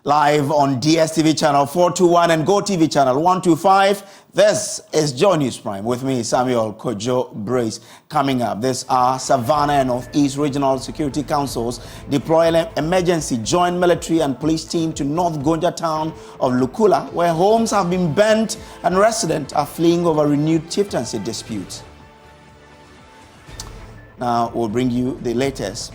Live on DSTV channel 421 and GoTV channel 125. This is Joy News Prime with me, Samuel Kojo Brace. Coming up, this are Savannah and Northeast Regional Security Councils deploy an emergency joint military and police team to North Gonja town of Lukula, where homes have been burnt and residents are fleeing over renewed chieftaincy disputes. Now we'll bring you the latest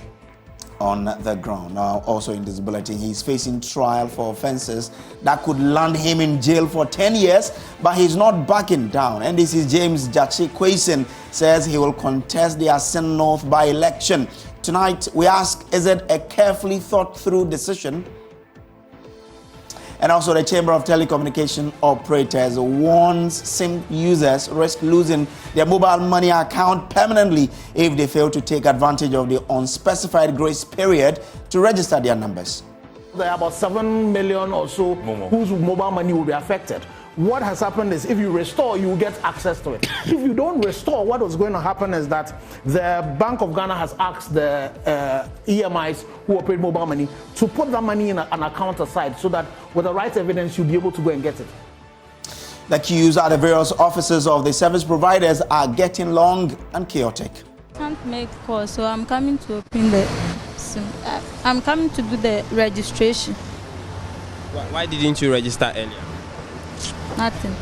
on the ground. Now, also in this bulletin, he's facing trial for offenses that could land him in jail for 10 years, but he's not backing down. NDC's James Gyakye Quayson says he will contest the Assin North By-Election. Tonight, we ask, is it a carefully thought through decision? And also, the Chamber of Telecommunication Operators warns SIM users risk losing their mobile money account permanently if they fail to take advantage of the unspecified grace period to register their numbers. There are about 7 million or so whose mobile money will be affected. What has happened is if you restore, you will get access to it. If you don't restore, what was going to happen is that the Bank of Ghana has asked the EMIs who operate mobile money to put that money in an account aside so that with the right evidence, you'll be able to go and get it. The queues at the various offices of the service providers are getting long and chaotic. I can't make calls, so I'm coming to open I'm coming to do the registration. Why didn't you register earlier? Nothing.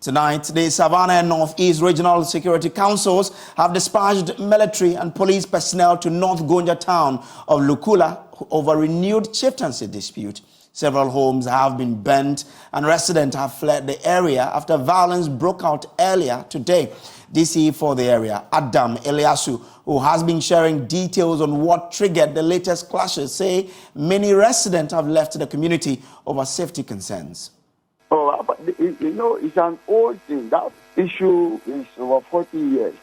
Tonight, the Savannah and Northeast Regional Security Councils have dispatched military and police personnel to North Gonja town of Lukula over renewed chieftaincy dispute. Several homes have been burnt and residents have fled the area after violence broke out earlier today. DC for the area, Adam Eliasu, who has been sharing details on what triggered the latest clashes, say many residents have left the community over safety concerns. Oh, but it's an old thing. That issue is over 40 years.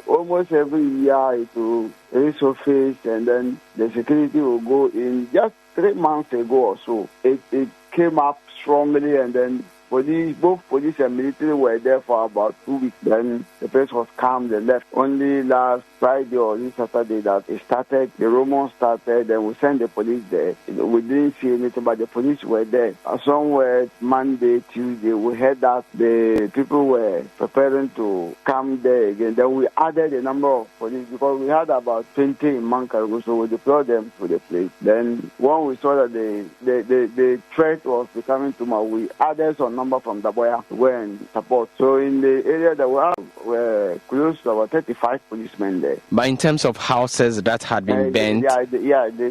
Almost every year it will resurface, and then the security will go in. Just 3 months ago or so, it came up strongly, and then both police and military were there for about 2 weeks. Then the place was calm. They left. Only last Friday or this Saturday that it started. The Romans started. Then we sent the police there. We didn't see anything, but the police were there. Somewhere Monday, Tuesday, we heard that the people were preparing to come there again. Then we added a number of police because we had about 20 in Mankarugu, so we deployed them to the place. Then when we saw that the threat was becoming too much, we added some number from Daboya to go and support. So in the area that we have, we're close to about 35 policemen there. But in terms of houses that had been burnt,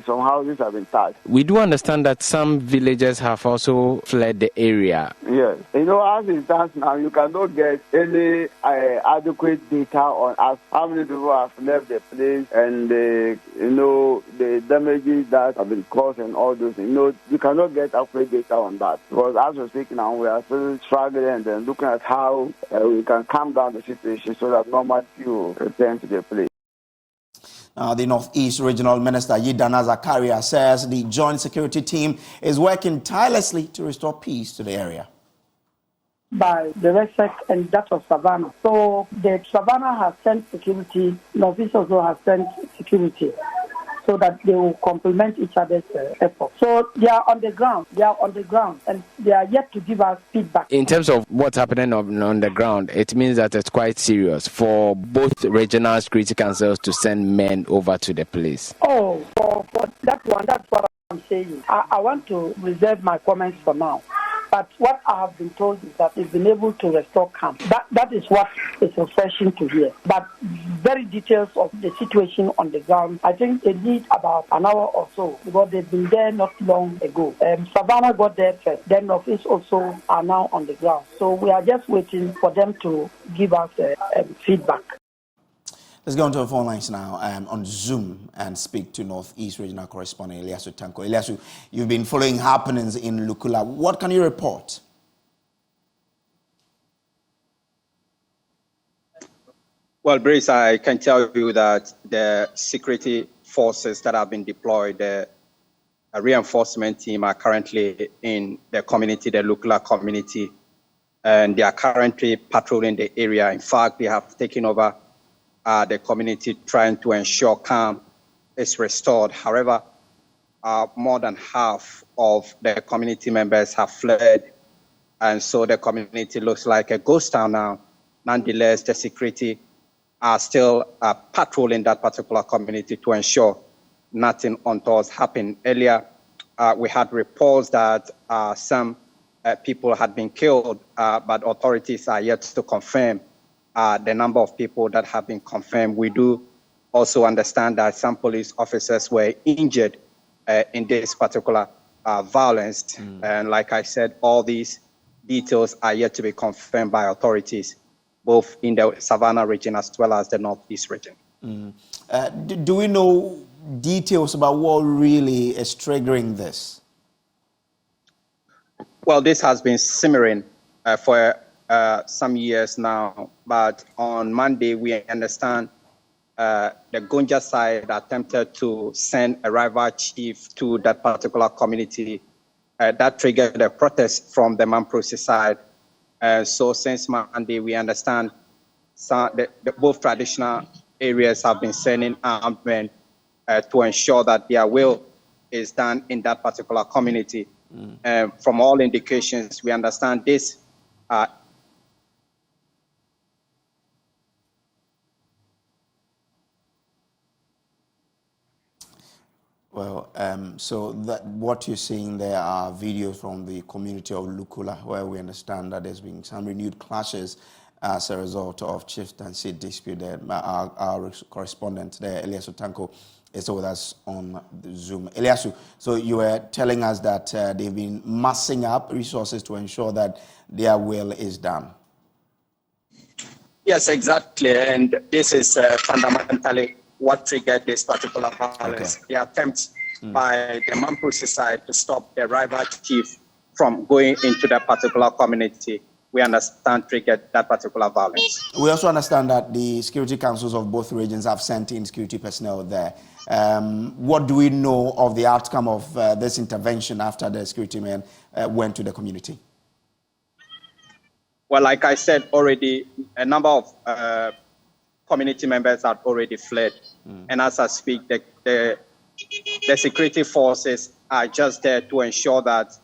some houses have been touched. We do understand that some villagers have also fled the area. Yes. As it stands now, you cannot get any adequate data on us, how many people have left the place and the damages that have been caused and all those things. You cannot get accurate data on that because as we're speaking now, we are still struggling and then looking at how we can calm down the situation so that normality will return to the place. Now, the Northeast Regional Minister Yidana Zakaria says the joint security team is working tirelessly to restore peace to the area. By the respect and that of Savannah. So the Savannah has sent security, Northeast also has sent security, so that they will complement each other's efforts. So they are on the ground, and they are yet to give us feedback. In terms of what's happening on the ground, it means that it's quite serious for both regional security councils to send men over to the place. Oh, for that one, that's what I'm saying. I want to reserve my comments for now. But what I have been told is that they've been able to restore calm. That is what is refreshing to hear. But very details of the situation on the ground, I think they need about an hour or so because they've been there not long ago. Savannah got there first. Then Northeast also are now on the ground. So we are just waiting for them to give us feedback. Let's go on to the phone lines now on Zoom and speak to Northeast Regional Correspondent Eliasu Tanko. Eliasu, you've been following happenings in Lukula. What can you report? Well, Brace, I can tell you that the security forces that have been deployed, the reinforcement team are currently in the community, the Lukula community, and they are currently patrolling the area. In fact, they have taken over the community, trying to ensure calm is restored. However, more than half of the community members have fled. And so the community looks like a ghost town now. Nonetheless, the security are still patrolling that particular community to ensure nothing untoward happened. Earlier, we had reports that some people had been killed, but authorities are yet to confirm the number of people that have been confirmed. We do also understand that some police officers were injured in this particular violence. And like I said, all these details are yet to be confirmed by authorities, both in the Savannah region as well as the Northeast region. Do we know details about what really is triggering this? Well, this has been simmering for some years now, but on Monday, we understand the Gonja side attempted to send a rival chief to that particular community. That triggered a protest from the Mamprosi side. So since Monday, we understand both traditional areas have been sending armed men to ensure that their will is done in that particular community. From all indications, we understand this. Well, so that what you're seeing there are videos from the community of Lukula, where we understand that there's been some renewed clashes as a result of chieftaincy dispute there. Our correspondent there, Eliasu Tanko, is with us on the Zoom. Eliasu, so you were telling us that they've been massing up resources to ensure that their will is done. Yes, exactly. And this is fundamentally what triggered this particular violence. Okay. The attempt by the Mamprosi side to stop the rival chief from going into that particular community, we understand triggered that particular violence. We also understand that the security councils of both regions have sent in security personnel there. What do we know of the outcome of this intervention after the security men went to the community? Well, like I said already, a number of community members had already fled. And as I speak, the security forces are just there to ensure that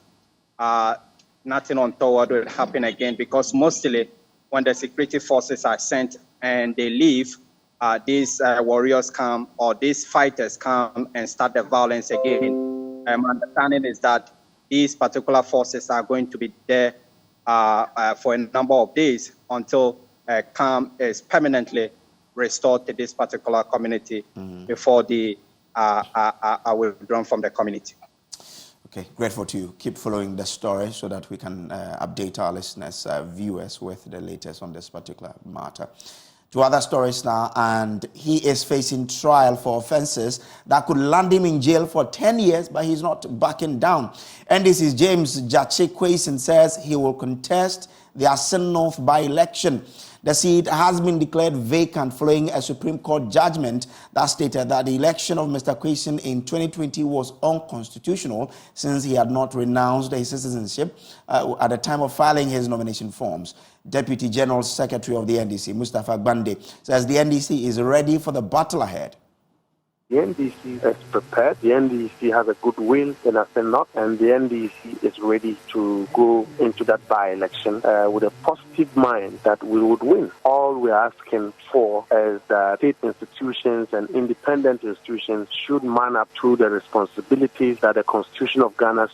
nothing untoward will happen again, because mostly when the security forces are sent and they leave, these warriors come, or these fighters come and start the violence again. My understanding is that these particular forces are going to be there for a number of days until calm is permanently restored to this particular community before they are withdrawn from the community. Okay, grateful to you. Keep following the story so that we can update our listeners, viewers with the latest on this particular matter. To other stories now, and he is facing trial for offenses that could land him in jail for 10 years, but he's not backing down. NDC's Gyakye Quayson says he will contest the Assin North By-Election. The seat has been declared vacant following a Supreme Court judgment that stated that the election of Mr. Quayson in 2020 was unconstitutional since he had not renounced his citizenship at the time of filing his nomination forms. Deputy General Secretary of the NDC, Mustafa Gbande, says the NDC is ready for the battle ahead. The NDC is prepared. The NDC has a good will in Assin North, and the NDC is ready to go into that by-election with a positive mind that we would win. All we are asking for is that state institutions and independent institutions should man up to the responsibilities that the Constitution of Ghana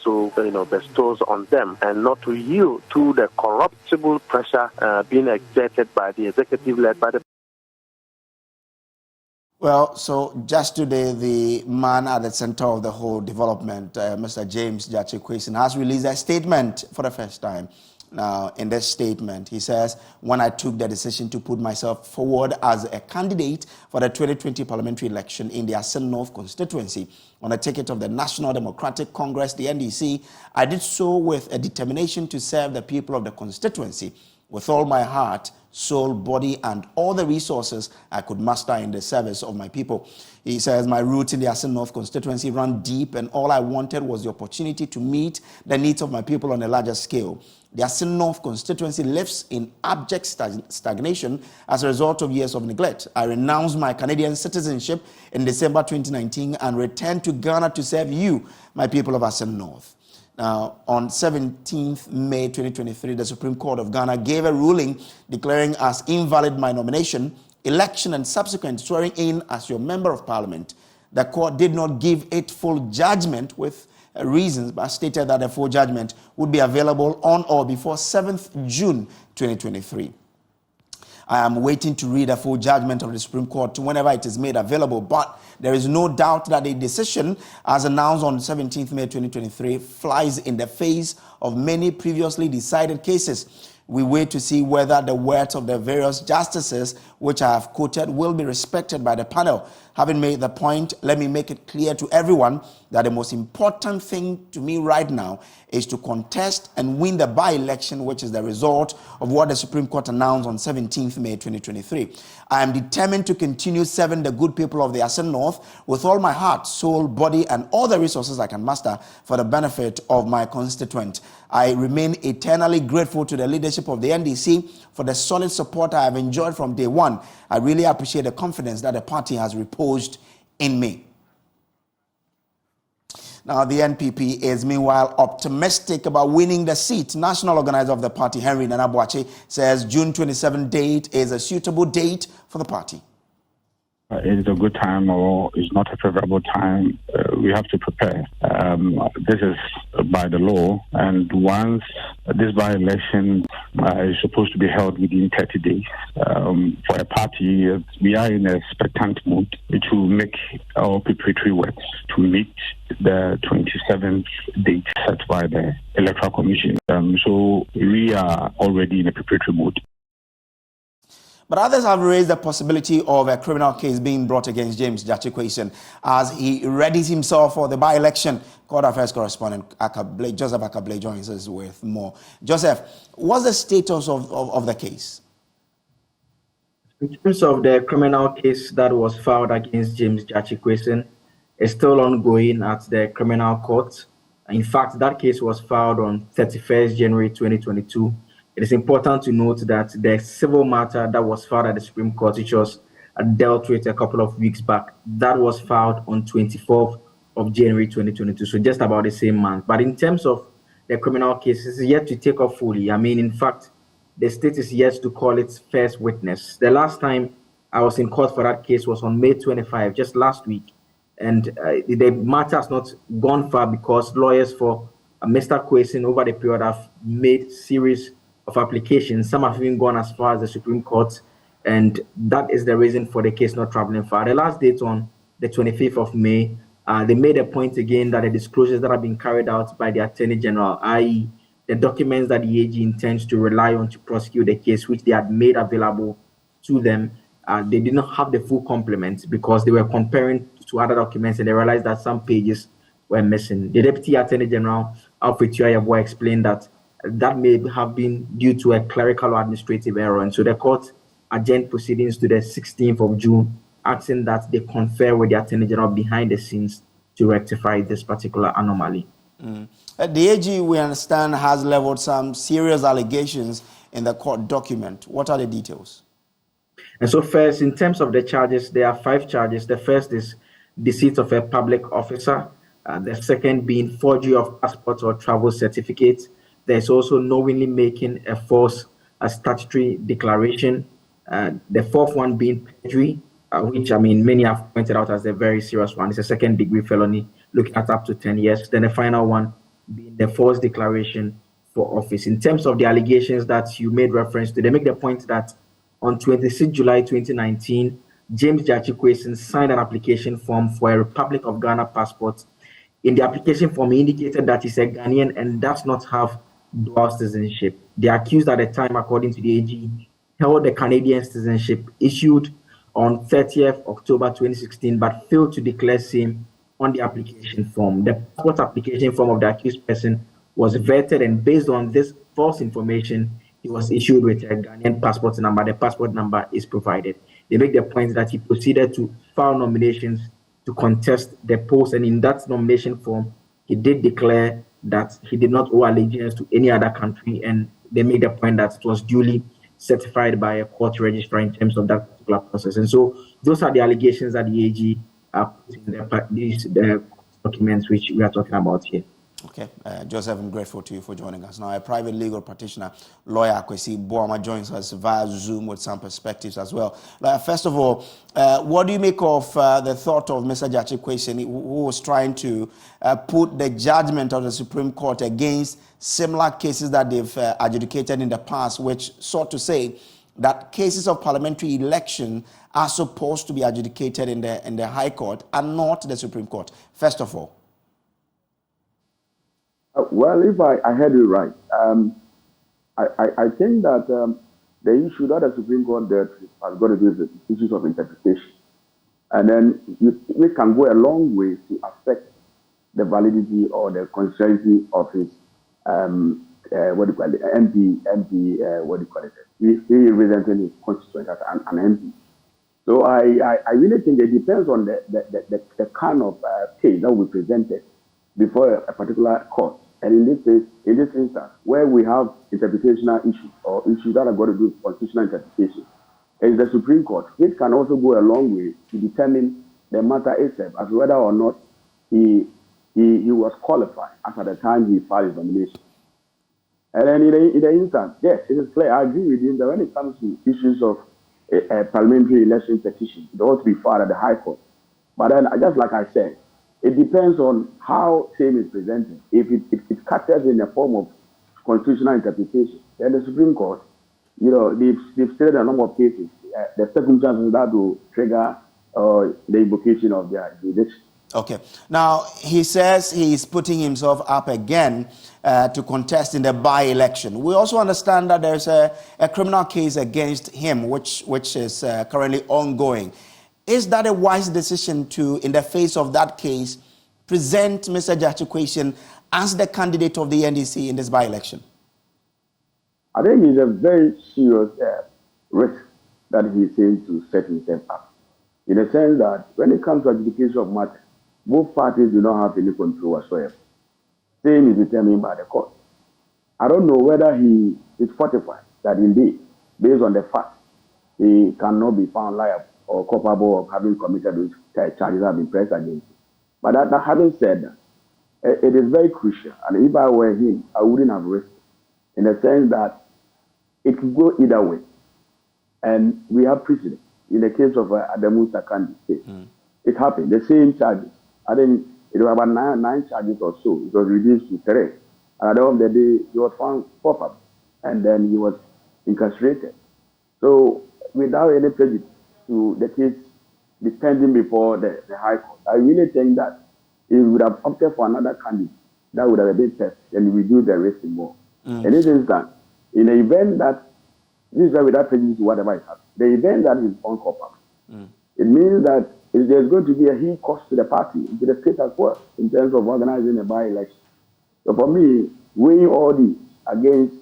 bestows on them, and not to yield to the corruptible pressure being exerted by the executive led by the. Well, so just today, the man at the center of the whole development, Mr. Gyakye Quayson, has released a statement for the first time. Now, in this statement, he says, when I took the decision to put myself forward as a candidate for the 2020 parliamentary election in the Assin North constituency on a ticket of the National Democratic Congress, the NDC, I did so with a determination to serve the people of the constituency with all my heart, soul, body, and all the resources I could muster in the service of my people. He says, my roots in the Assin North constituency run deep, and all I wanted was the opportunity to meet the needs of my people on a larger scale. The Assin North constituency lives in abject stagnation as a result of years of neglect. I renounced my Canadian citizenship in December 2019 and returned to Ghana to serve you, my people of Assin North. Now, on 17th May 2023, the Supreme Court of Ghana gave a ruling declaring as invalid my nomination, election, and subsequent swearing in as your member of parliament. The court did not give it full judgment with reasons, but stated that a full judgment would be available on or before 7th June 2023. I am waiting to read a full judgment of the Supreme Court whenever it is made available, but there is no doubt that the decision, as announced on 17th May 2023, flies in the face of many previously decided cases. We wait to see whether the words of the various justices, which I have quoted, will be respected by the panel. Having made the point, let me make it clear to everyone that the most important thing to me right now is to contest and win the by-election, which is the result of what the Supreme Court announced on 17th May 2023. I am determined to continue serving the good people of the Assin North with all my heart, soul, body, and all the resources I can muster for the benefit of my constituent. I remain eternally grateful to the leadership of the NDC for the solid support I have enjoyed from day one. I really appreciate the confidence that the party has reposed in me. Now, the NPP is meanwhile optimistic about winning the seat. National organizer of the party, Henry Nana Boakye, says June 27 date is a suitable date for the party. It is a good time or it's not a favorable time. We have to prepare. This is by the law, and once this by-election is supposed to be held within 30 days, for a party, we are in a expectant mood to make our preparatory works to meet the 27th date set by the Electoral Commission. So we are already in a preparatory mood. But others have raised the possibility of a criminal case being brought against James Gyakye Quayson as he readies himself for the by-election. Court Affairs correspondent Joseph Akablay joins us with more. Joseph, what's the status of the case? In terms of the criminal case that was filed against James Gyakye Quayson, is still ongoing at the criminal court. In fact, that case was filed on 31st January 2022. It is important to note that the civil matter that was filed at the Supreme Court, which was dealt with a couple of weeks back, that was filed on 24th of January 2022, so just about the same month. But in terms of the criminal case, it's yet to take off fully. I mean, in fact, the state is yet to call its first witness. The last time I was in court for that case was on May 25, just last week. And the matter has not gone far because lawyers for Mr. Quayson over the period have made series of applications. Some have even gone as far as the Supreme Court, and that is the reason for the case not traveling far. The last date on the 25th of May, they made a point again that the disclosures that have been carried out by the Attorney General, i.e. the documents that the AG intends to rely on to prosecute the case, which they had made available to them, they did not have the full complement because they were comparing to other documents and they realized that some pages were missing. The Deputy Attorney General, Alfred Tuayabwa, explained that that may have been due to a clerical or administrative error. And so the court adjourned proceedings to the 16th of June, asking that they confer with the Attorney General behind the scenes to rectify this particular anomaly. The AG, we understand, has leveled some serious allegations in the court document. What are the details? And so first, in terms of the charges, there are 5 charges. The first is deceit of a public officer. The second being forgery of passports or travel certificates. There's also knowingly making a false statutory declaration. The fourth one being perjury, which, I mean, many have pointed out as a very serious one. It's a second-degree felony, looking at up to 10 years. Then the final one being the false declaration for office. In terms of the allegations that you made reference to, they make the point that on 26 July 2019, James Gyakye Quayson signed an application form for a Republic of Ghana passport. In the application form, he indicated that he's a Ghanaian and does not have dual citizenship. The accused at the time, according to the AG, held the Canadian citizenship issued on 30th October 2016, but failed to declare same on the application form. The passport application form of the accused person was vetted, and based on this false information, he was issued with a Ghanaian passport number. The passport number is provided. They make the point that he proceeded to file nominations to contest the post, and in that nomination form, he did declare that he did not owe allegiance to any other country, and they made the point that it was duly certified by a court registrar in terms of that particular process. And so those are the allegations that the AG are putting in the documents which we are talking about here. Okay, Joseph, I'm grateful to you for joining us. Now, a private legal practitioner, lawyer Kwesi Boama, joins us via Zoom with some perspectives as well. Lawyer, first of all, what do you make of the thought of Mr. Gyakye Quayson, who was trying to put the judgment of the Supreme Court against similar cases that they've adjudicated in the past, which sought to say that cases of parliamentary election are supposed to be adjudicated in the High Court and not the Supreme Court? First of all. Well, if I heard you right, I think that the issue that the Supreme Court has got to do with the issues of interpretation. And then we can go a long way to affect the validity or the constituency of his, MP, he representing his constituency as an MP. So I really think it depends on the kind of case that we presented before a particular court. And in this instance, where we have interpretational issues or issues that are going to do with constitutional interpretation, is the Supreme Court, which can also go a long way to determine the matter itself as whether or not he was qualified as at the time he filed his nomination. And then in the instance, yes, it is clear. I agree with him that when it comes to issues of a parliamentary election petition, it ought to be filed at the High Court. But then, just like I said, it depends on how same is presented. If it catches in the form of constitutional interpretation, then the Supreme Court, they've stated a number of cases, the circumstances that will trigger the invocation of their jurisdiction. Okay. Now, he says he's putting himself up again to contest in the by-election. We also understand that there's a criminal case against him, which is currently ongoing. Is that a wise decision to, in the face of that case, present Mr. Gyakye Quayson as the candidate of the NDC in this by-election? I think it's a very serious risk that he's saying to set himself up. In the sense that when it comes to adjudication of matters, both parties do not have any control whatsoever. Same is determined by the court. I don't know whether he is fortified that indeed, based on the facts, he cannot be found liable or culpable of having committed those charges that have been pressed against him. But that having said that, it is very crucial. And if I were him, I wouldn't have risked it, in the sense that it could go either way. And we have precedent. In the case of Adamu Sakandi's case, it happened. The same charges. I think it was about nine charges or so. It was reduced to 3. And at the end of the day, he was found culpable. And then he was incarcerated. So without any prejudice to the case pending before the High Court, I really think that he would have opted for another candidate that would have been tested and reduce the risk more. In this instance, in the event that this is without prejudice to whatever is happening, the event that is found culpable, it means that there's going to be a huge cost to the party, to the state as well, in terms of organizing a by-election. So for me, weighing all these against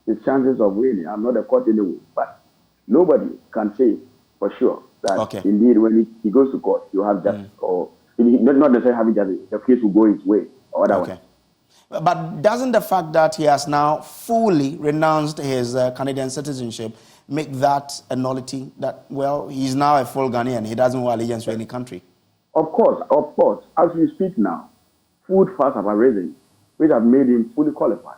his chances of winning, I'm not a court anyway, but nobody can say for sure that indeed when he goes to court, you have justice, or not necessarily having justice, the case will go its way or otherwise. But doesn't the fact that he has now fully renounced his Canadian citizenship make that a nullity, that, well, he's now a full Ghanaian, he doesn't owe allegiance to any country? Of course. As we speak now, food facts have arisen, which have made him fully qualified.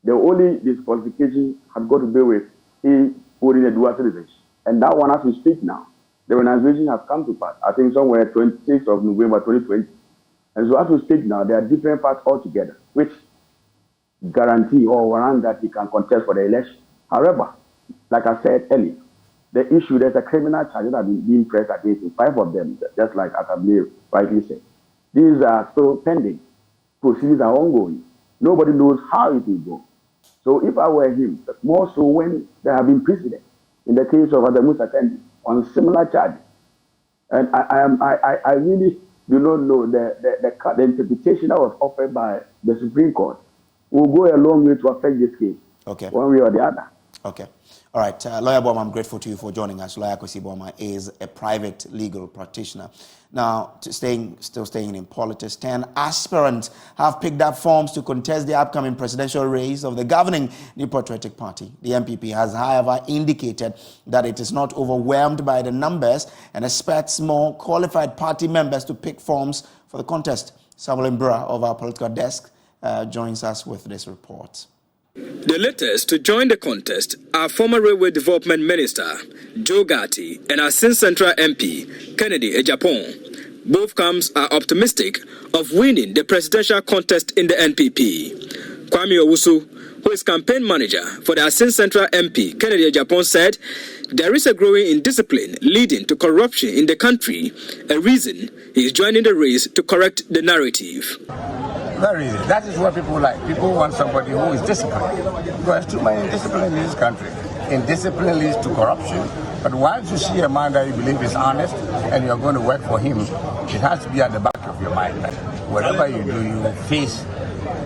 The only disqualification has got to do with he holding a dual citizenship. And that one, as we speak now, the renunciation has come to pass, I think somewhere 26th of November 2020. And so as we speak now, there are different facts altogether, which guarantee or warrant that he can contest for the election. However, like I said earlier, the issue, there's a criminal charge that have been being pressed against him, 5 of them, just like Atabli rightly said. These are still pending. Proceedings are ongoing. Nobody knows how it will go. So if I were him, more so when there have been precedents, in the case of Adamu Sakendi, on similar charges, and I really do not know the interpretation that was offered by the Supreme Court will go a long way to affect this case, one way or the other. Okay. All right. Lawyer Boma, I'm grateful to you for joining us. Lawyer Gyakye Boma is a private legal practitioner. Now, still staying in politics, 10 aspirants have picked up forms to contest the upcoming presidential race of the governing New Patriotic Party. The NPP has, however, indicated that it is not overwhelmed by the numbers and expects more qualified party members to pick forms for the contest. Samuel Kojo of our political desk joins us with this report. The latest to join the contest are former Railway Development Minister Gyakye and Assin Central MP Kennedy Ejapong. Both camps are optimistic of winning the presidential contest in the NPP. Kwame Owusu, who is campaign manager for the Assin Central MP Kennedy Ejapong, said there is a growing indiscipline leading to corruption in the country, a reason he is joining the race to correct the narrative. Very easy. That is what people like. People want somebody who is disciplined. There's too many indiscipline in this country. Indiscipline leads to corruption. But once you see a man that you believe is honest and you're going to work for him, it has to be at the back of your mind. Whatever you do, you face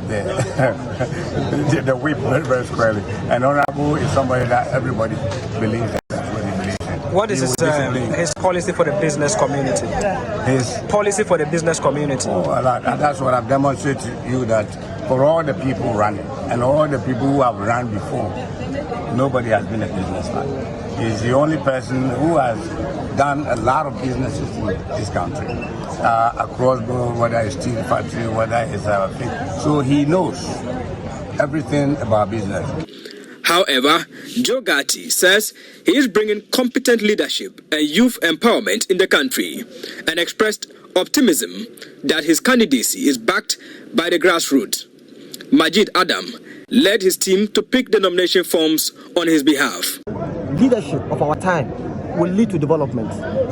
the whip very, very squarely. And honorable is somebody that everybody believes that that's what he believes in. What is his policy for the business community? His policy for the business community? Oh, and that's what I've demonstrated to you, that for all the people running and all the people who have run before, nobody has been a businessman. He's the only person who has done a lot of businesses in this country, across board, whether it's steel factory, whether it's so he knows everything about business. However, Gyakye says he is bringing competent leadership and youth empowerment in the country and expressed optimism that his candidacy is backed by the grassroots. Majid Adam led his team to pick the nomination forms on his behalf. Leadership of our time will lead to development.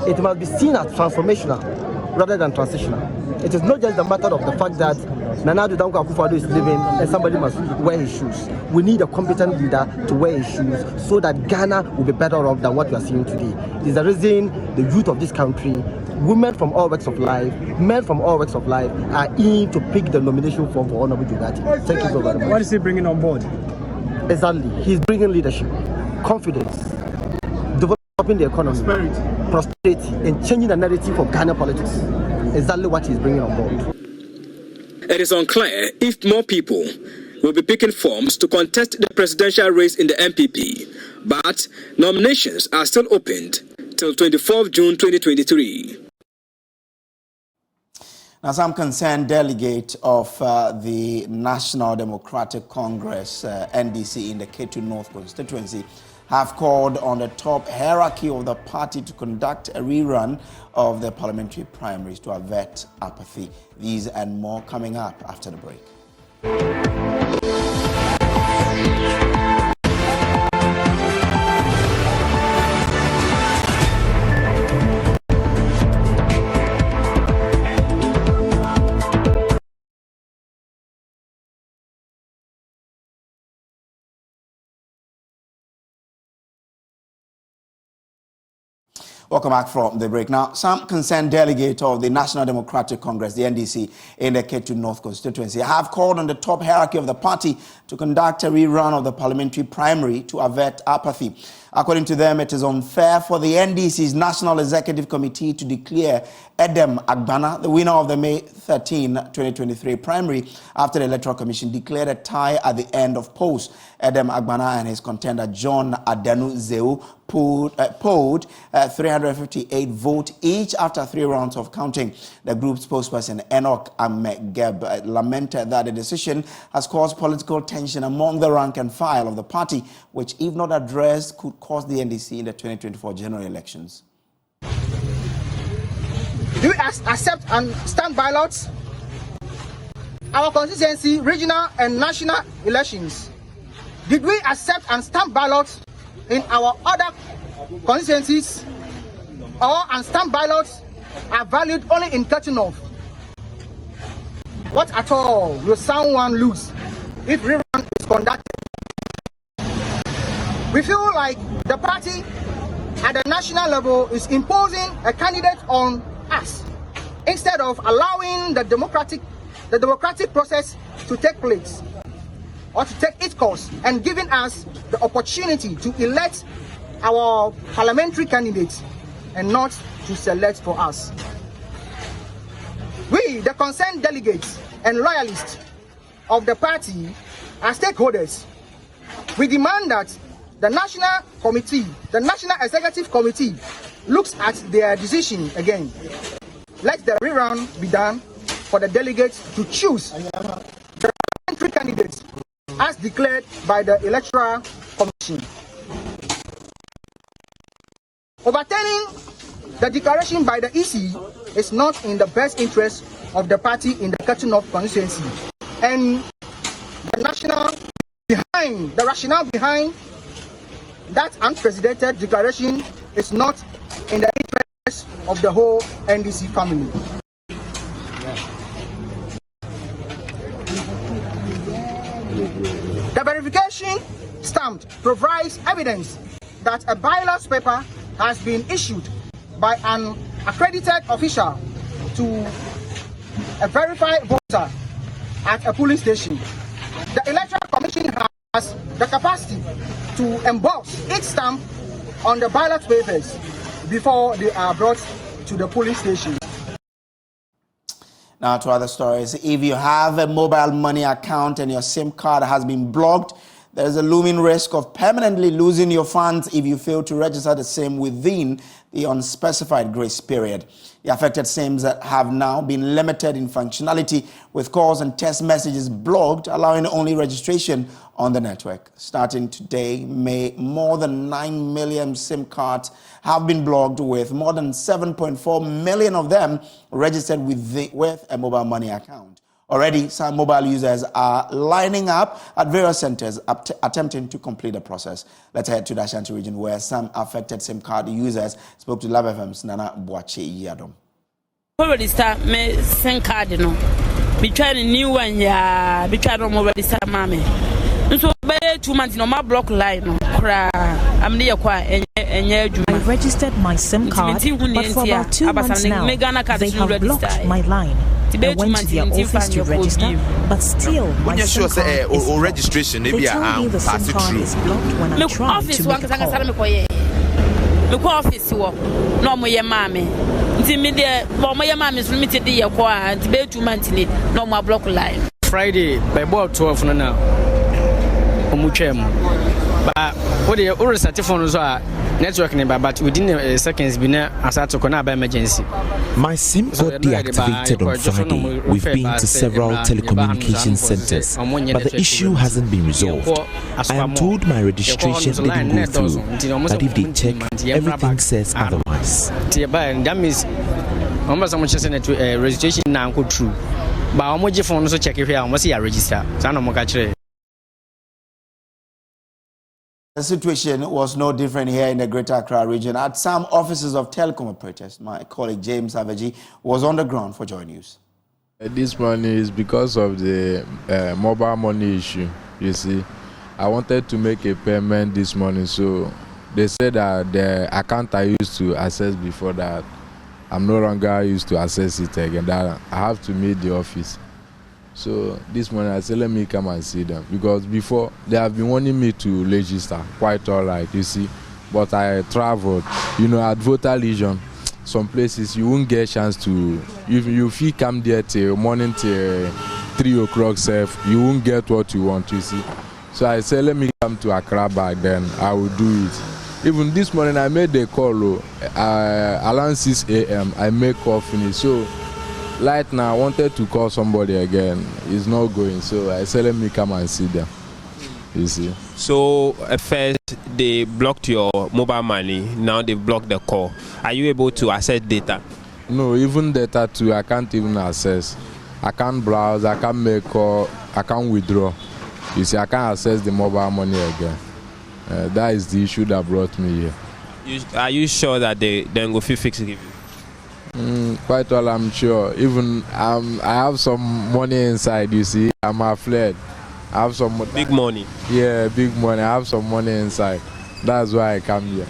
It must be seen as transformational rather than transitional. It is not just a matter of the fact that Nana Addo Dankwa Akufo-Addo is leaving and somebody must wear his shoes. We need a competent leader to wear his shoes so that Ghana will be better off than what we are seeing today. It is the reason the youth of this country, women from all walks of life, men from all walks of life are in to pick the nomination form for Honorable Gyakye. Thank you so very much. What is he bringing on board? Exactly. He's bringing leadership, confidence, developing the economy, prosperity, and changing the narrative of Ghana politics. Exactly what he's bringing on board. It is unclear if more people will be picking forms to contest the presidential race in the NPP, but nominations are still opened till 24th June 2023. Now, some concerned delegate of the National Democratic Congress, NDC, in the Ketu North constituency have called on the top hierarchy of the party to conduct a rerun of the parliamentary primaries to avert apathy. These and more coming up after the break. Welcome back from the break. Now, some concerned delegate of the National Democratic Congress, the NDC, in the Ketu North constituency have called on the top hierarchy of the party to conduct a rerun of the parliamentary primary to avert apathy. According to them, it is unfair for the NDC's National Executive Committee to declare Edem Agbana the winner of the May 13, 2023 primary after the Electoral Commission declared a tie at the end of polls. Edem Agbana and his contender John Adenu Zeu polled 358 votes each after 3 rounds of counting. The group's spokesperson Enoch Amegeb lamented that the decision has caused political tension among the rank and file of the party, which, if not addressed, could cost the NDC in the 2024 general elections. Do we accept and stand ballots? Our constituency, regional and national elections. Did we accept and stamp ballots in our other constituencies, or and stamp ballots are valid only in Ketu North? What at all will someone lose if rerun is conducted? We feel like the party at the national level is imposing a candidate on us instead of allowing the democratic process to take place. or to take its course and giving us the opportunity to elect our parliamentary candidates and not to select for us. We, the concerned delegates and loyalists of the party, as stakeholders, we demand that the National Committee, the National Executive Committee, looks at their decision again. Let the rerun be done for the delegates to choose the parliamentary candidates as declared by the Electoral Commission. Overturning the declaration by the EC is not in the best interest of the party in the Gyakye North constituency, and the rationale behind that unprecedented declaration is not in the interest of the whole NDC family. The verification stamped provides evidence that a ballot paper has been issued by an accredited official to a verified voter at a polling station. The Electoral Commission has the capacity to emboss its stamp on the ballot papers before they are brought to the polling station. Now to other stories. If you have a mobile money account and your SIM card has been blocked, there is a looming risk of permanently losing your funds if you fail to register the SIM within the unspecified grace period. The affected SIMs have now been limited in functionality, with calls and text messages blocked, allowing only registration on the network. Starting today, more than 9 million SIM cards have been blocked, with more than 7.4 million of them registered with a mobile money account. Already, some mobile users are lining up at various centers attempting to complete the process. Let's head to the Ashanti region, where some affected SIM card users spoke to Lab FM's Nana Boache Yadom. Already start me SIM card, you know. We try a new one, yeah. We try to already start, mommy. So, by 2 months, no, my block line, I'm near quite. I registered my SIM card, but for about 2 months now, they have blocked my line. I went to their office to register, but still, my SIM card is blocked. Registration, They tell me the SIM card is blocked when I try to make a call. Look office, no more your mammy. Intimidate, my mammy limited the acquire and to 2 months in it, no more block line. Friday, by about 12 now. But what the already certified are networking, but within seconds, be now as I took on by emergency. My SIM got deactivated on Friday. We've been to several telecommunication centers, but the issue hasn't been resolved. I am told my registration didn't go through, but if they check, everything says otherwise. That means almost so much as registration now go through. But how much phone also check if you almost register? So I'm not The situation was no different here in the Greater Accra region. At some offices of telecom operators, my colleague James Avaji was on the ground for Joy News. This money is because of the mobile money issue. You see, I wanted to make a payment this morning, so they said that the account I used to access before that, I'm no longer used to access it again. That I have to meet the office. So this morning I said, let me come and see them, because before they have been wanting me to register, quite all right, you see. But I traveled, at Voter Legion, some places you won't get a chance to, if you feel come there till morning till 3 o'clock, you won't get what you want, you see. So I said, let me come to Accra back, then I will do it. Even this morning I made the call, around 6 a.m. I make call finish. So right now I wanted to call somebody again. It's not going, so I said let me come and see them. You see. So at first they blocked your mobile money, now they've blocked the call. Are you able to access data? No, even data too, I can't even access. I can't browse, I can't make call, I can't withdraw. You see, I can't access the mobile money again. That is the issue that brought me here. Are you sure that they then go fix it? Quite well, I'm sure. Even I have some money inside, you see. I'm afraid. I have some big money. Yeah, big money. I have some money inside. That's why I come here.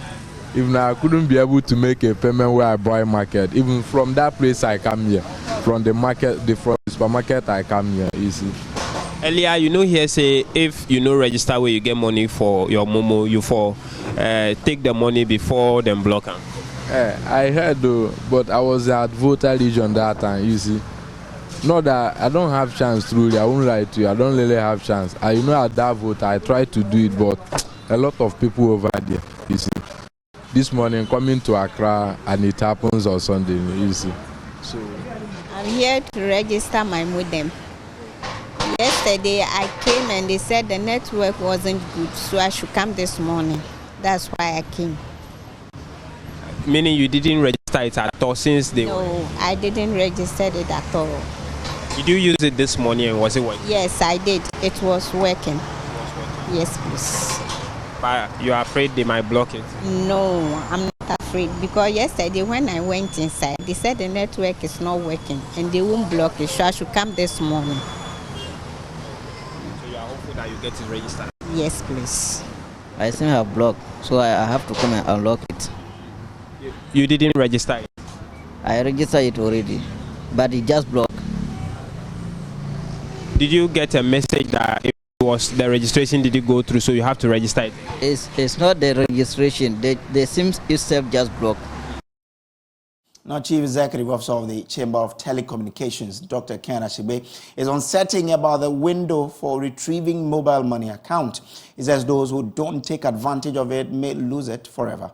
Even I couldn't be able to make a payment where I buy market. Even from that place I come here. From the market, from the supermarket I come here, you see. Earlier, here say if you register where you get money for your momo, you take the money before them block them. I heard though, but I was at voter region that time, you see. Not that I don't have chance truly, I won't lie to you, I don't really have chance. At that vote, I tried to do it, but a lot of people over there, you see. This morning coming to Accra and it happens on Sunday, you see. So I'm here to register my modem. Yesterday I came and they said the network wasn't good, so I should come this morning. That's why I came. Meaning you didn't register it at all since they No, I didn't register it at all. Did you use it this morning and was it working? Yes, I did. It was working. Yes, please. But you are afraid they might block it? No, I'm not afraid because yesterday when I went inside, they said the network is not working and they won't block it, so I should come this morning. So you are hopeful that you get it registered? Yes, please. I still have blocked, so I have to come and unlock it. You didn't register it? I registered it already, but it just blocked. Did you get a message that it was the registration didn't go through, so you have to register it? It's not the registration. They seem itself just blocked. Now, Chief Executive Officer of the Chamber of Telecommunications, Dr. Ken Ashibe, is uncertain about the window for retrieving mobile money account. He says those who don't take advantage of it may lose it forever.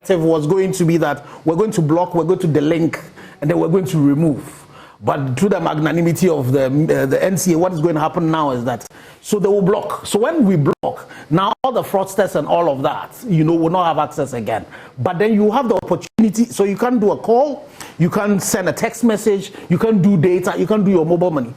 It was going to be that we're going to block, we're going to delink, and then we're going to remove. But through the magnanimity of the NCA, what is going to happen now is that, so they will block. So when we block, now all the fraudsters and all of that, will not have access again. But then you have the opportunity, so you can do a call, you can send a text message, you can do data, you can do your mobile money.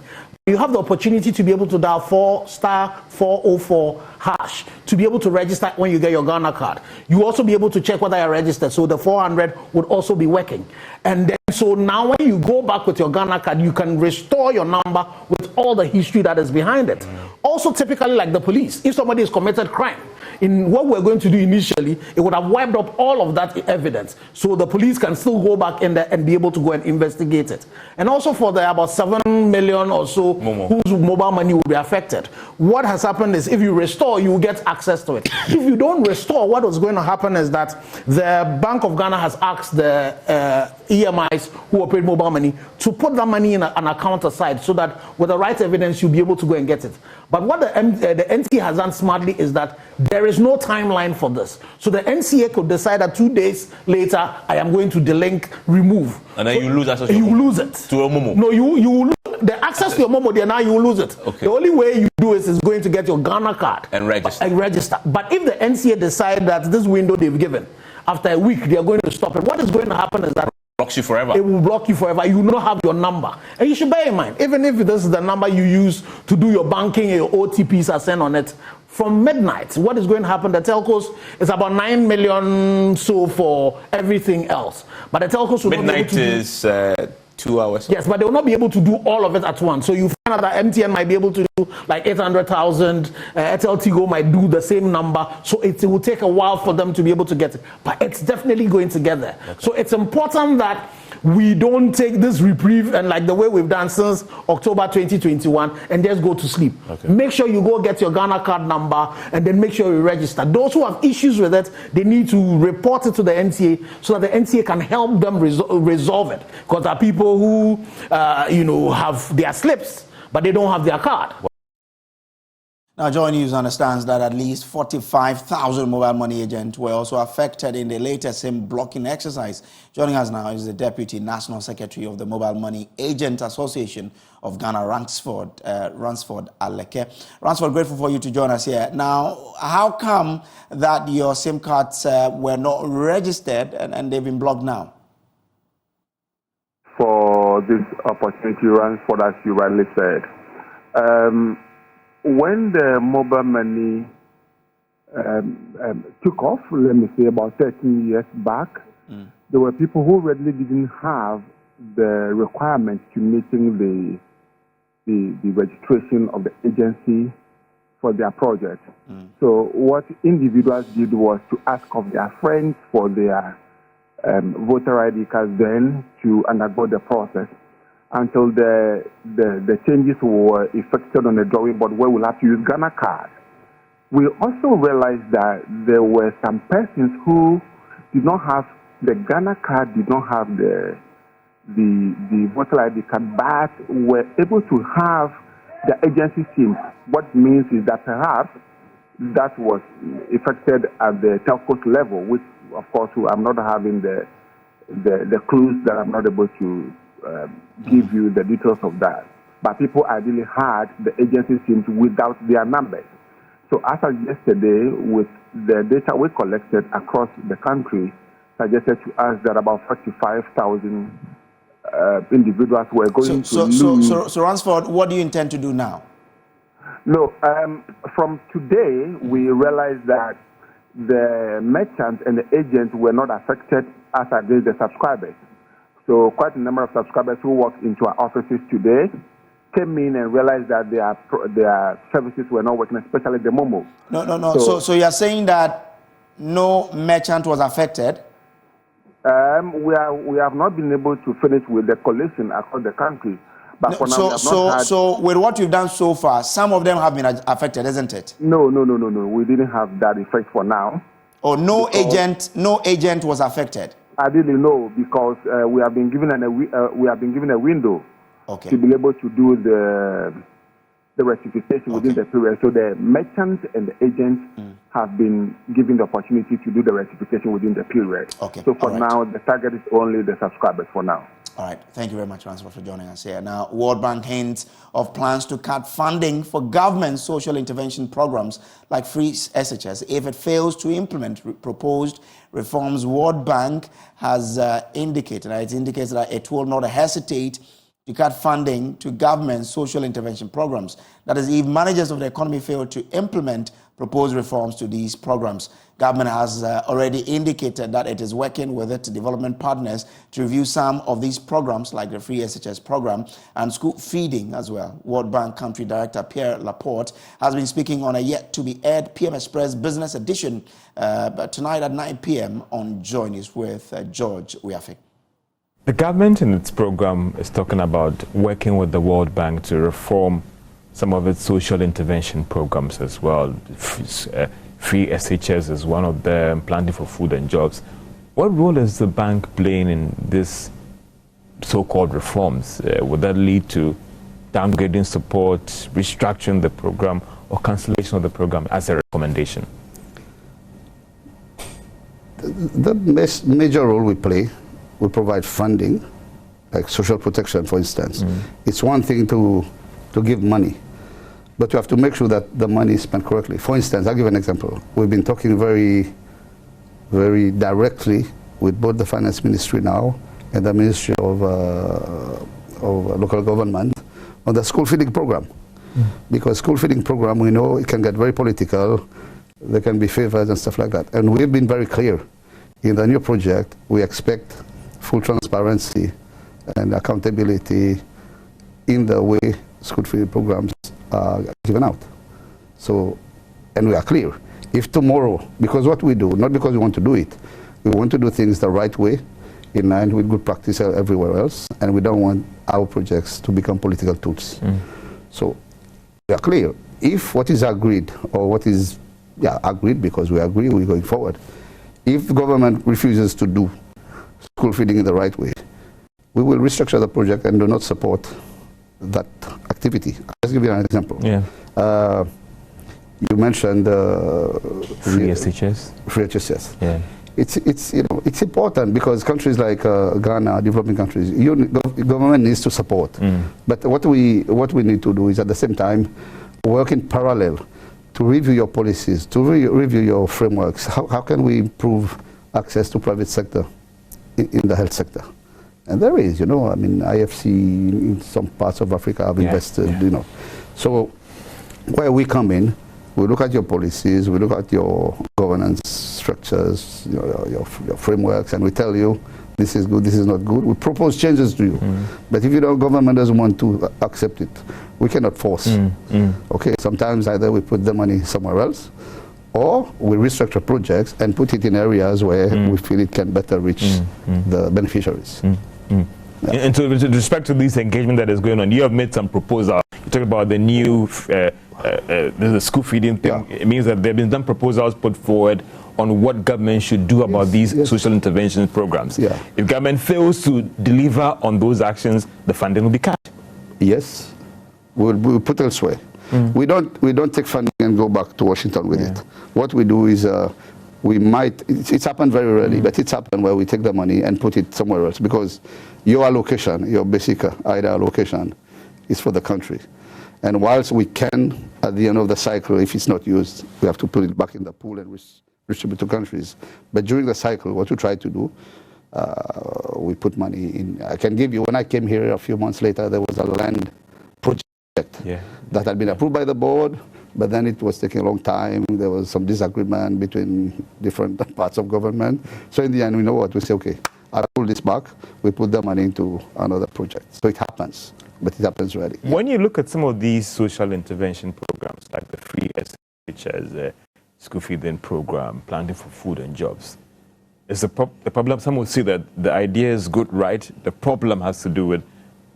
You have the opportunity to be able to dial *404# to be able to register when you get your Ghana card. You also be able to check whether you're registered, so the 400 would also be working. And then, so now when you go back with your Ghana card, you can restore your number with all the history that is behind it. Also, typically like the police, if somebody has committed crime, in what we're going to do initially, it would have wiped up all of that evidence. So the police can still go back in there and be able to go and investigate it. And also for the about 7 million or so whose mobile money will be affected, what has happened is if you restore, you will get access to it. If you don't restore, what is going to happen is that the Bank of Ghana has asked the EMIs who operate mobile money to put that money in an account aside so that with the right evidence, you'll be able to go and get it. But what the NCA has done smartly is that there is no timeline for this. So the NCA could decide that 2 days later, I am going to delink, remove. And then you lose access to you lose it. To your Momo? No, you lose the access to your Momo there, now you will lose it. Okay. The only way you do is going to get your Ghana card. And register. But if the NCA decide that this window they've given, after a week, they are going to stop it, what is going to happen is that blocks you forever. It will block you forever. You will not have your number. And you should bear in mind, even if this is the number you use to do your banking and your OTPs are sent on it, from midnight, what is going to happen? The telcos is about 9 million so for everything else. But the telcos will midnight not be able to is 2 hours. Yes, but they will not be able to do all of it at once. So you find out that MTN might be able to do like 800,000, Tigo might do the same number. So it will take a while for them to be able to get it. But it's definitely going to get there. Okay. So it's important that we don't take this reprieve and like the way we've done since October 2021 and just go to sleep. Okay. Make sure you go get your Ghana card number and then make sure you register. Those who have issues with it, they need to report it to the NCA so that the NCA can help them resolve it. Because there are people who, have their slips, but they don't have their card. Now, Joy News understands that at least 45,000 mobile money agents were also affected in the latest SIM blocking exercise. Joining us now is the Deputy National Secretary of the Mobile Money Agent Association of Ghana, Ransford Aleke. Ransford, grateful for you to join us here. Now, how come that your SIM cards were not registered and they've been blocked now? For this opportunity, Ransford, as you rightly said. When the mobile money took off, let me say about 13 years back, there were people who really didn't have the requirements to meeting the registration of the agency for their project. So what individuals did was to ask of their friends for their voter ID cards then to undergo the process. until the changes were effected on the drawing board where we'll have to use Ghana card. We also realized that there were some persons who did not have the Ghana card, did not have the voter ID card, but were able to have the agency SIM. What means is that perhaps that was affected at the telcos level, which of course I'm not having the clues that I'm not able to give you the details of that. But people ideally had the agency SIMs without their numbers. So as of yesterday, with the data we collected across the country, suggested to us that about 45,000 individuals were going to lose. So Ransford, what do you intend to do now? No, from today, we realized that the merchants and the agents were not affected as against the subscribers. So quite a number of subscribers who walked into our offices today came in and realized that their services were not working, especially the Momo. No. So you're saying that no merchant was affected? We have not been able to finish with the collection across the country. But for now, so with what you've done so far, some of them have been affected, isn't it? No. We didn't have that effect for now. Oh, no agent was affected. I didn't know because we have been given a window to be able to do the rectification within the period. So the merchants and the agents have been given the opportunity to do the rectification within the period. So for now, the target is only the subscribers for now. All right. Thank you very much, Ransford, for joining us here. Now, World Bank hints of plans to cut funding for government social intervention programs like free SHS if it fails to implement proposed reforms. World Bank has indicated that it will not hesitate to cut funding to government social intervention programs. That is, if managers of the economy fail to implement proposed reforms to these programs. Government has already indicated that it is working with its development partners to review some of these programs, like the free SHS program and school feeding as well. World Bank Country Director Pierre Laporte has been speaking on a yet-to-be-aired PM Express Business Edition tonight at 9 p.m. on Joy News with George Uyafe. The government in its program is talking about working with the World Bank to reform some of its social intervention programs as well. Free SHS is one of them, planting for food and jobs. What role is the bank playing in this so-called reforms? Would that lead to downgrading support, restructuring the program, or cancellation of the program as a recommendation? The major role we play, we provide funding, like social protection, for instance. It's one thing to give money, but you have to make sure that the money is spent correctly. For instance, I'll give an example. We've been talking very, very directly with both the Finance Ministry now and the Ministry of Local Government on the school feeding program. Because school feeding program, we know it can get very political, there can be favors and stuff like that. And we've been very clear. In the new project, we expect full transparency and accountability in the way school feeding programs are given out. So, and we are clear. If tomorrow, because what we do, not because we want to do it, we want to do things the right way, in line with good practice everywhere else, and we don't want our projects to become political tools. So, we are clear. If what is agreed, or what is agreed because we agree, we're going forward. If the government refuses to do school feeding in the right way, we will restructure the project and do not support that activity. Let's give you an example. You mentioned free SHS. Free SHS. Yeah. It's important because countries like Ghana, developing countries, government needs to support. But what we need to do is at the same time work in parallel to review your policies, to review your frameworks. How can we improve access to private sector in the health sector? And there is, IFC in some parts of Africa have invested, So where we come in, we look at your policies, we look at your governance structures, your frameworks, and we tell you this is good, this is not good. We propose changes to you. But if government doesn't want to accept it, we cannot force. Okay, sometimes either we put the money somewhere else, or we restructure projects and put it in areas where we feel it can better reach the beneficiaries. Yeah. And so with respect to this engagement that is going on, you have made some proposals. You talk about the new the school feeding thing. Yeah. It means that there have been some proposals put forward on what government should do about these social intervention programs. Yeah. If government fails to deliver on those actions, the funding will be cut. Yes, we'll put elsewhere. We don't take funding and go back to Washington with it. What we do is we might, it's happened very rarely, but it's happened where we take the money and put it somewhere else, because your allocation, your basic IDA allocation, is for the country. And whilst we can, at the end of the cycle, if it's not used, we have to put it back in the pool and distribute to countries. But during the cycle, what we try to do, we put money in. I can give you, when I came here a few months later, there was a land project that had been approved by the board, but then it was taking a long time. There was some disagreement between different parts of government. So in the end, we know what, we say, okay, I'll pull this back, we put the money into another project. So it happens, but it happens rarely. When you look at some of these social intervention programs, like the free SHS, school feeding program, planting for food and jobs, is the problem? Some would say that the idea is good, right? The problem has to do with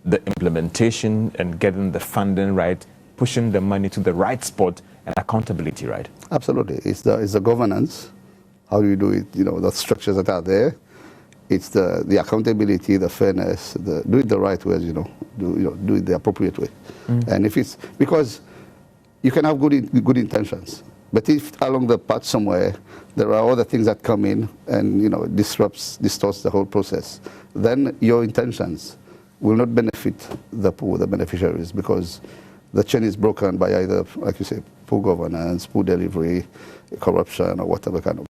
the implementation and getting the funding right, pushing the money to the right spot, and accountability, right? Absolutely. It's the governance. How do you do it? You know, the structures that are there. It's the accountability, the fairness, do it the right way, do it the appropriate way. And if it's, because you can have good intentions, but if along the path somewhere there are other things that come in and distorts the whole process, then your intentions will not benefit the poor, the beneficiaries, because the chain is broken by either, like you say, poor governance, poor delivery, corruption, or whatever kind of.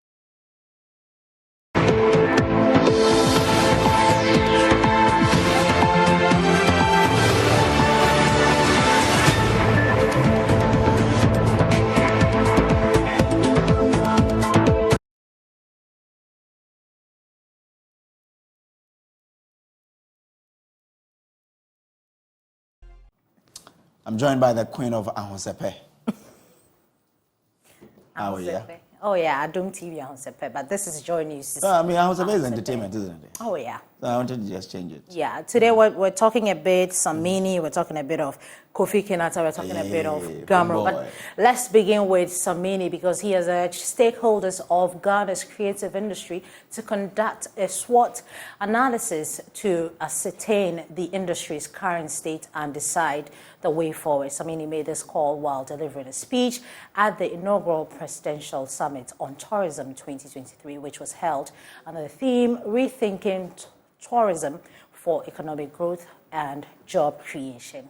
I'm joined by the Queen of Ahosepe. Oh yeah, I don't TV Ahosepe, but this is Joy News. I mean, Ahosepe is entertainment, isn't it? Oh yeah. So I wanted to just change it. Yeah, today we're talking a bit Samini, we're talking a bit of Kofi Kenyatta, we're talking a bit of Gamro. But let's begin with Samini, because he has urged stakeholders of Ghana's creative industry to conduct a SWOT analysis to ascertain the industry's current state and decide the way forward. Samini made this call while delivering a speech at the inaugural Presidential Summit on Tourism 2023, which was held under the theme Rethinking Tourism for Economic Growth and Job Creation.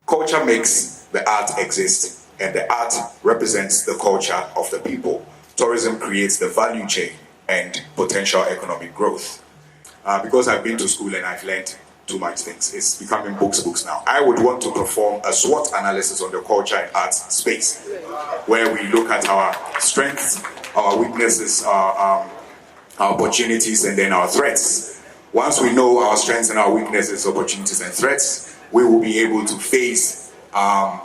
Culture makes the art exist, and the art represents the culture of the people. Tourism creates the value chain and potential economic growth. Because I've been to school and I've learned too much things, it's becoming books now. I would want to perform a SWOT analysis on the culture and arts space, where we look at our strengths, our weaknesses, our opportunities, and then our threats. Once we know our strengths and our weaknesses, opportunities, and threats, we will be able to face our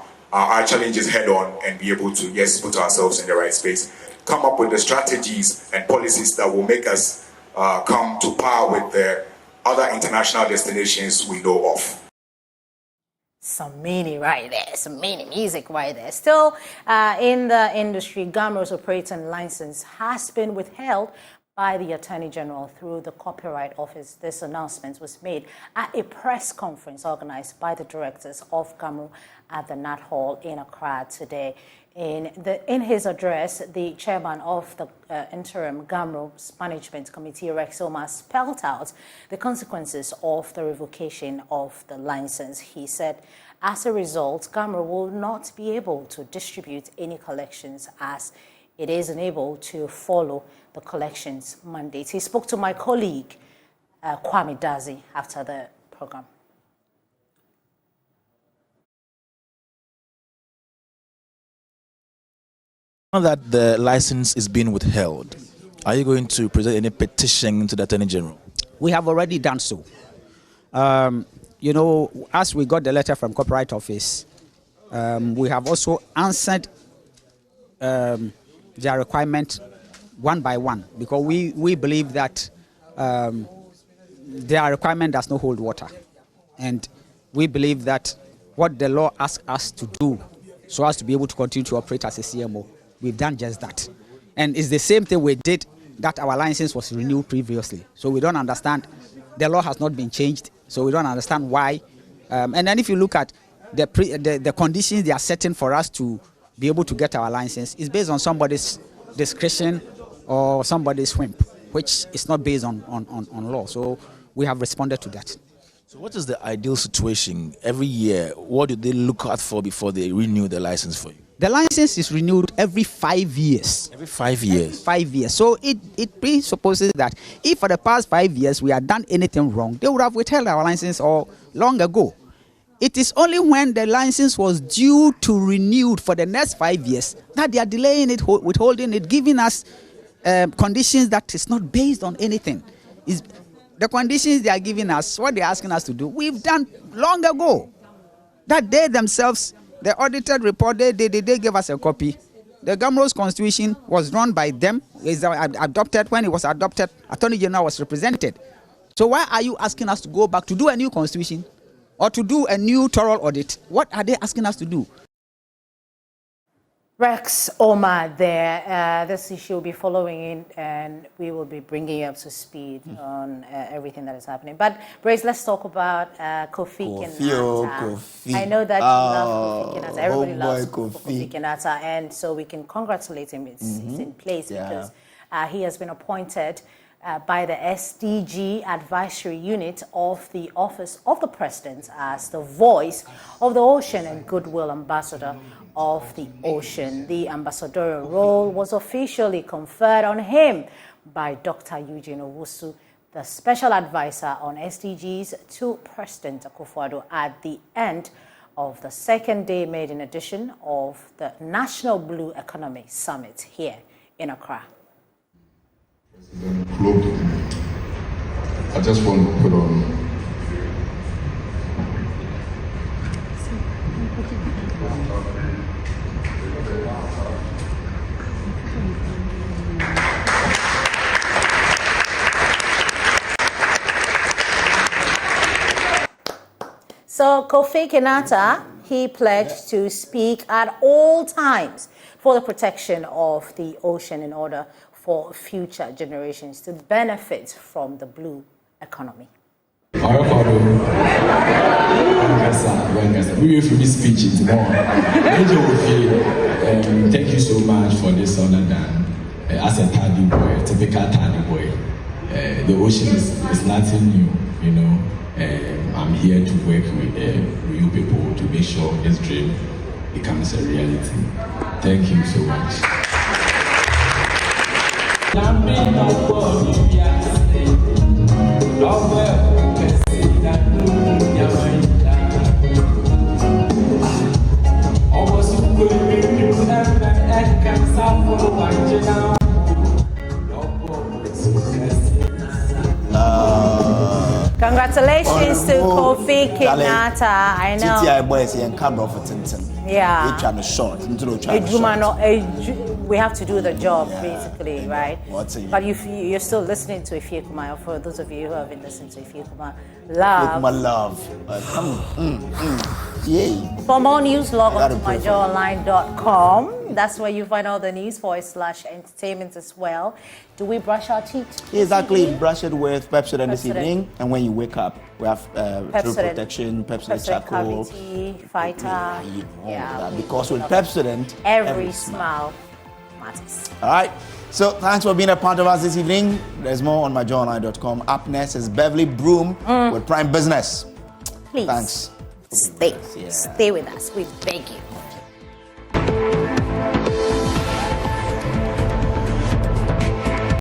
challenges head on and be able to, yes, put ourselves in the right space. Come up with the strategies and policies that will make us come to par with the other international destinations we know of. Some meaning right there, some meaning music right there. Still in the industry, Gamro's operating license has been withheld by the Attorney General through the Copyright Office. This announcement was made at a press conference organized by the directors of Gamro at the Nat Hall in Accra today. In his address, the chairman of the interim Gamro's Management Committee, Rex Omar, spelled out the consequences of the revocation of the license. He said, as a result, Gamro will not be able to distribute any collections as it is unable to follow the collections mandate. He spoke to my colleague, Kwame Dazi, after the program. Now that the license is being withheld, are you going to present any petition to the Attorney General? We have already done so. As we got the letter from Copyright Office, we have also answered their requirement one by one, because we believe that their requirement does not hold water. And we believe that what the law asks us to do so as to be able to continue to operate as a CMO, we've done just that. And it's the same thing we did that our license was renewed previously. So we don't understand. The law has not been changed, so we don't understand why. And then if you look at the conditions they are setting for us to be able to get our license, is based on somebody's discretion or somebody's whim, which is not based on law. So we have responded to that. So what is the ideal situation every year? What do they look out for before they renew the license for you? The license is renewed every 5 years. Every 5 years? Every 5 years. So it presupposes that if for the past 5 years we had done anything wrong, they would have withheld our license or long ago. It is only when the license was due to renewed for the next 5 years that they are delaying it, withholding it, giving us conditions that is not based on anything. The conditions they are giving us, what they are asking us to do, we've done long ago. That they themselves, the audited report, they gave us a copy. The Gamro's constitution was run by them. It's adopted. When it was adopted, Attorney General was represented. So why are you asking us to go back to do a new constitution or to do a new thorough audit? What are they asking us to do? Rex Omar there. This issue will be following in, and we will be bringing you up to speed on everything that is happening. But Brace, let's talk about Kofi Kinata. I know that you love Kofi Kinata. Everybody loves Kofi Kinata, and so we can congratulate him. It's in place because he has been appointed by the SDG Advisory Unit of the Office of the President as the voice of the Ocean and Goodwill Ambassador of the Ocean. The ambassadorial role was officially conferred on him by Dr. Eugene Owusu, the Special Advisor on SDGs to President Akufo-Addo, at the end of the second day maiden edition of the National Blue Economy Summit here in Accra. I just want to put on So Kofi Kinata, he pledged to speak at all times for the protection of the ocean in order for future generations to benefit from the blue economy. We will finish speech tomorrow. Thank you so much for this honor done. As a tardy boy, typical tardy boy, the ocean is nothing new, you know. I'm here to work with you people to make sure this dream becomes a reality. Thank you so much. Congratulations to Kofi Kinata. I know. Yeah. We have to do the job, basically, right? But you're still listening to Ify Kumar. For those of you who haven't listened to Ify Kumar, love. Yay. For more news, log on to myjoyonline.com. That's where you find all the news /entertainment as well. Do we brush our teeth? Exactly. Brush it with Pepsodent this evening. And when you wake up, we have through protection, Pepsodent charcoal. Cavity fighter. Because with Pepsodent, every smile matters. All right. So thanks for being a part of us this evening. There's more on myjoyonline.com. Up next is Beverly Broom with Prime Business. Please. Thanks. Stay with us. We beg you.